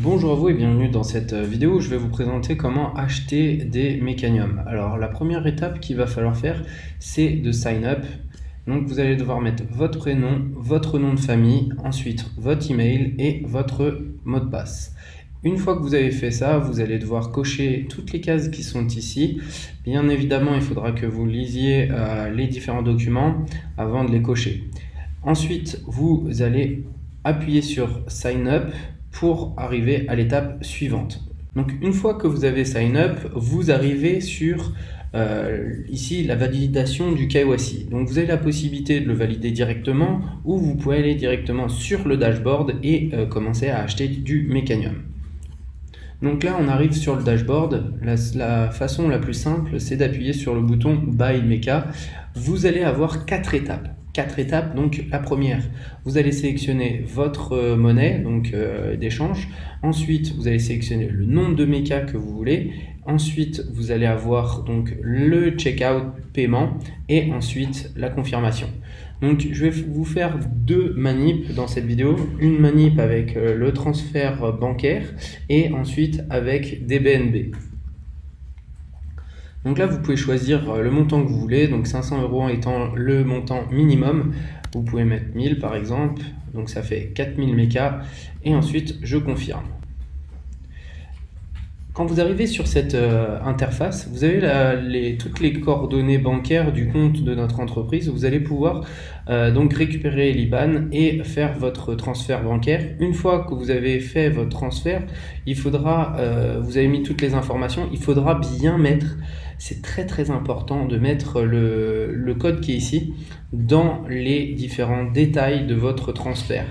Bonjour à vous et bienvenue dans cette vidéo où je vais vous présenter comment acheter des Mecanium. Alors la première étape qu'il va falloir faire, c'est de sign up. Donc vous allez devoir mettre votre prénom, votre nom de famille, ensuite votre email et votre mot de passe. Une fois que vous avez fait ça, vous allez devoir cocher toutes les cases qui sont ici. Bien évidemment, il faudra que vous lisiez les différents documents avant de les cocher. Ensuite, vous allez appuyer sur sign up pour arriver à l'étape suivante. Donc une fois que vous avez sign up, vous arrivez sur ici la validation du KYC. Donc vous avez la possibilité de le valider directement ou vous pouvez aller directement sur le dashboard et commencer à acheter du Mecanium. Donc là on arrive sur le dashboard. La façon la plus simple, c'est d'appuyer sur le bouton Buy Meca. Vous allez avoir 4 étapes. Donc la première, vous allez sélectionner votre monnaie d'échange. Ensuite, vous allez sélectionner le nombre de mécas que vous voulez. Ensuite, vous allez avoir donc le checkout paiement et ensuite la confirmation. Donc je vais vous faire deux manips dans cette vidéo, une manip avec le transfert bancaire et ensuite avec des BNB. Donc là, vous pouvez choisir le montant que vous voulez, donc 500 € étant le montant minimum. Vous pouvez mettre 1000 par exemple, donc ça fait 4000 mécas, et ensuite je confirme. Quand vous arrivez sur cette interface, vous avez toutes les coordonnées bancaires du compte de notre entreprise. Vous allez pouvoir donc récupérer l'IBAN et faire votre transfert bancaire. Une fois que vous avez fait votre transfert, il faudra, vous avez mis toutes les informations, il faudra bien mettre, c'est très important de mettre le code qui est ici dans les différents détails de votre transfert.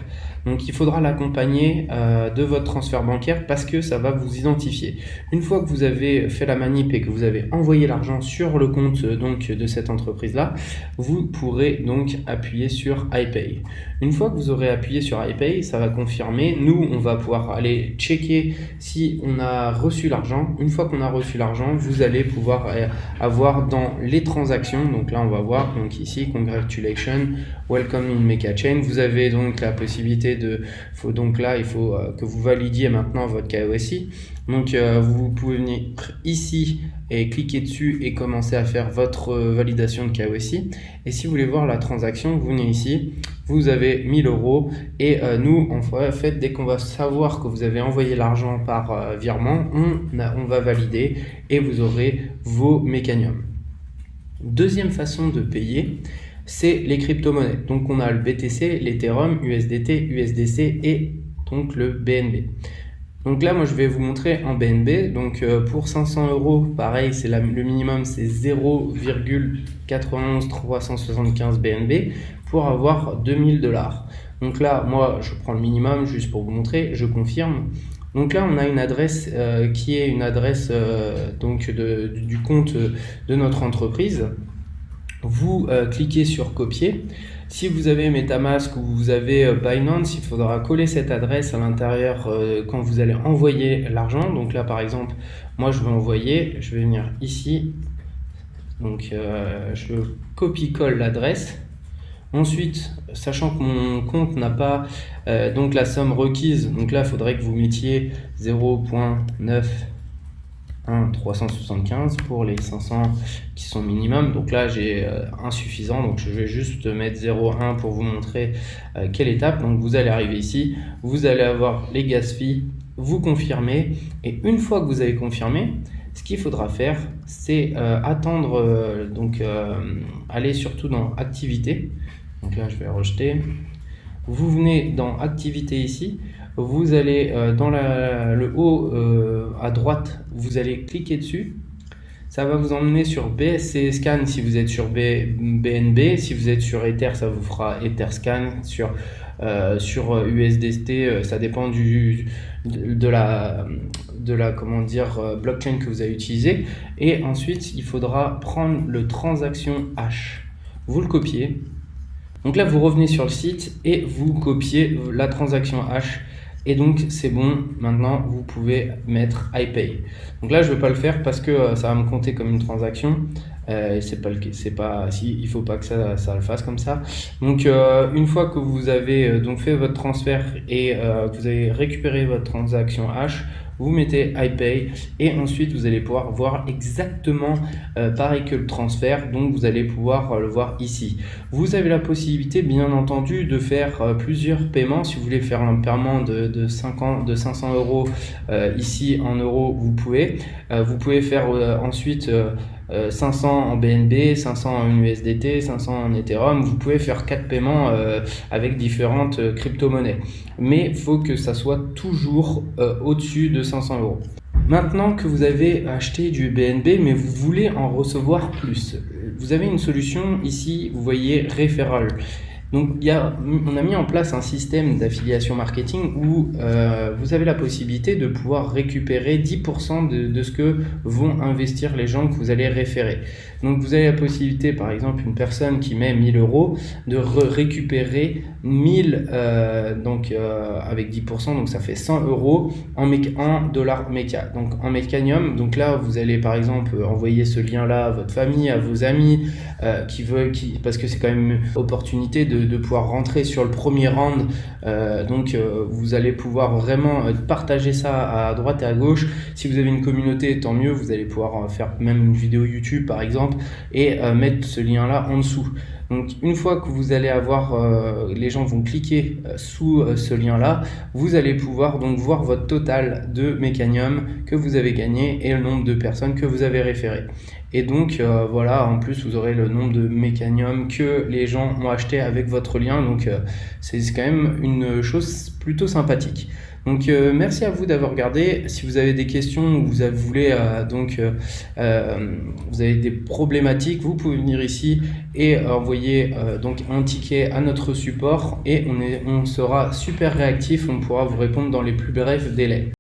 Donc il faudra l'accompagner de votre transfert bancaire parce que ça va vous identifier. Une fois que vous avez fait la manip et que vous avez envoyé l'argent sur le compte donc de cette entreprise-là, vous pourrez donc appuyer sur iPay. Une fois que vous aurez appuyé sur iPay, ça va confirmer. Nous, on va pouvoir aller checker si on a reçu l'argent. Une fois qu'on a reçu l'argent, vous allez pouvoir avoir dans les transactions, donc là on va voir donc ici congratulations, welcome in MecaChain. Vous avez donc la possibilité il faut que vous validiez maintenant votre KYC. Donc vous pouvez venir ici et cliquer dessus et commencer à faire votre validation de KYC. Et si vous voulez voir la transaction, vous venez ici, vous avez 1000 € et nous en fait dès qu'on va savoir que vous avez envoyé l'argent par virement, on va valider et vous aurez vos Mecanium. Deuxième façon de payer, c'est les crypto-monnaies. Donc on a le BTC, l'Ethereum, USDT, USDC et donc le BNB. Donc là, moi, je vais vous montrer en BNB. Donc pour 500 €, pareil, c'est le minimum, c'est 0,91375 BNB pour avoir 2000 $. Donc là, moi, je prends le minimum juste pour vous montrer, je confirme. Donc là, on a une adresse qui est une adresse du compte de notre entreprise. Vous cliquez sur copier. Si vous avez MetaMask ou vous avez Binance, il faudra coller cette adresse à l'intérieur quand vous allez envoyer l'argent. Donc là par exemple, moi je vais envoyer, je vais venir ici, donc je copie-colle l'adresse. Ensuite, sachant que mon compte n'a pas donc la somme requise, donc là il faudrait que vous mettiez 0,91375 pour les 500 qui sont minimum. Donc là j'ai insuffisant, donc je vais juste mettre 0,1 pour vous montrer quelle étape. Donc vous allez arriver ici, vous allez avoir les gas fees, vous confirmez, et une fois que vous avez confirmé, ce qu'il faudra faire, c'est attendre, aller surtout dans activité. Donc là je vais rejeter. Vous venez dans activité ici, vous allez dans le haut à droite, vous allez cliquer dessus. Ça va vous emmener sur BSC Scan si vous êtes sur BNB. Si vous êtes sur Ether, ça vous fera Etherscan. Sur USDT, ça dépend de la blockchain que vous avez utilisé. Et ensuite, il faudra prendre le transaction hash. Vous le copiez. Donc là, vous revenez sur le site et vous copiez la transaction hash. Et donc c'est bon, maintenant vous pouvez mettre iPay. Donc là je ne vais pas le faire parce que ça va me compter comme une transaction. Il faut pas que ça le fasse comme ça. Donc une fois que vous avez donc fait votre transfert et que vous avez récupéré votre transaction H, vous mettez iPay et ensuite vous allez pouvoir voir exactement pareil que le transfert, donc vous allez pouvoir le voir ici. Vous avez la possibilité bien entendu de faire plusieurs paiements. Si vous voulez faire un paiement de 500 euros ici en euros, vous pouvez. Vous pouvez faire ensuite 500 en BNB, 500 en USDT, 500 en Ethereum. Vous pouvez faire 4 paiements avec différentes crypto-monnaies. Mais il faut que ça soit toujours au-dessus de 500 euros. Maintenant que vous avez acheté du BNB, mais vous voulez en recevoir plus, vous avez une solution ici, vous voyez Referral. Donc on a mis en place un système d'affiliation marketing où vous avez la possibilité de pouvoir récupérer 10% de ce que vont investir les gens que vous allez référer. Donc vous avez la possibilité, par exemple, une personne qui met 1000 euros, de récupérer 1000 avec 10%, donc ça fait 100 euros en dollars méca. Donc en Mecanium, donc là vous allez par exemple envoyer ce lien-là à votre famille, à vos amis parce que c'est quand même une opportunité de pouvoir rentrer sur le premier round. Vous allez pouvoir vraiment partager ça à droite et à gauche. Si vous avez une communauté, tant mieux, vous allez pouvoir faire même une vidéo YouTube par exemple et mettre ce lien-là en dessous. Donc une fois que vous allez avoir, les gens vont cliquer sous ce lien-là, vous allez pouvoir donc voir votre total de Mecanium que vous avez gagné et le nombre de personnes que vous avez référées. Et donc voilà, en plus vous aurez le nombre de Mecanium que les gens ont acheté avec votre lien. Donc c'est quand même une chose plutôt sympathique. Donc merci à vous d'avoir regardé. Si vous avez des questions ou vous avez des problématiques, vous pouvez venir ici et envoyer donc un ticket à notre support et on sera super réactif, on pourra vous répondre dans les plus brefs délais.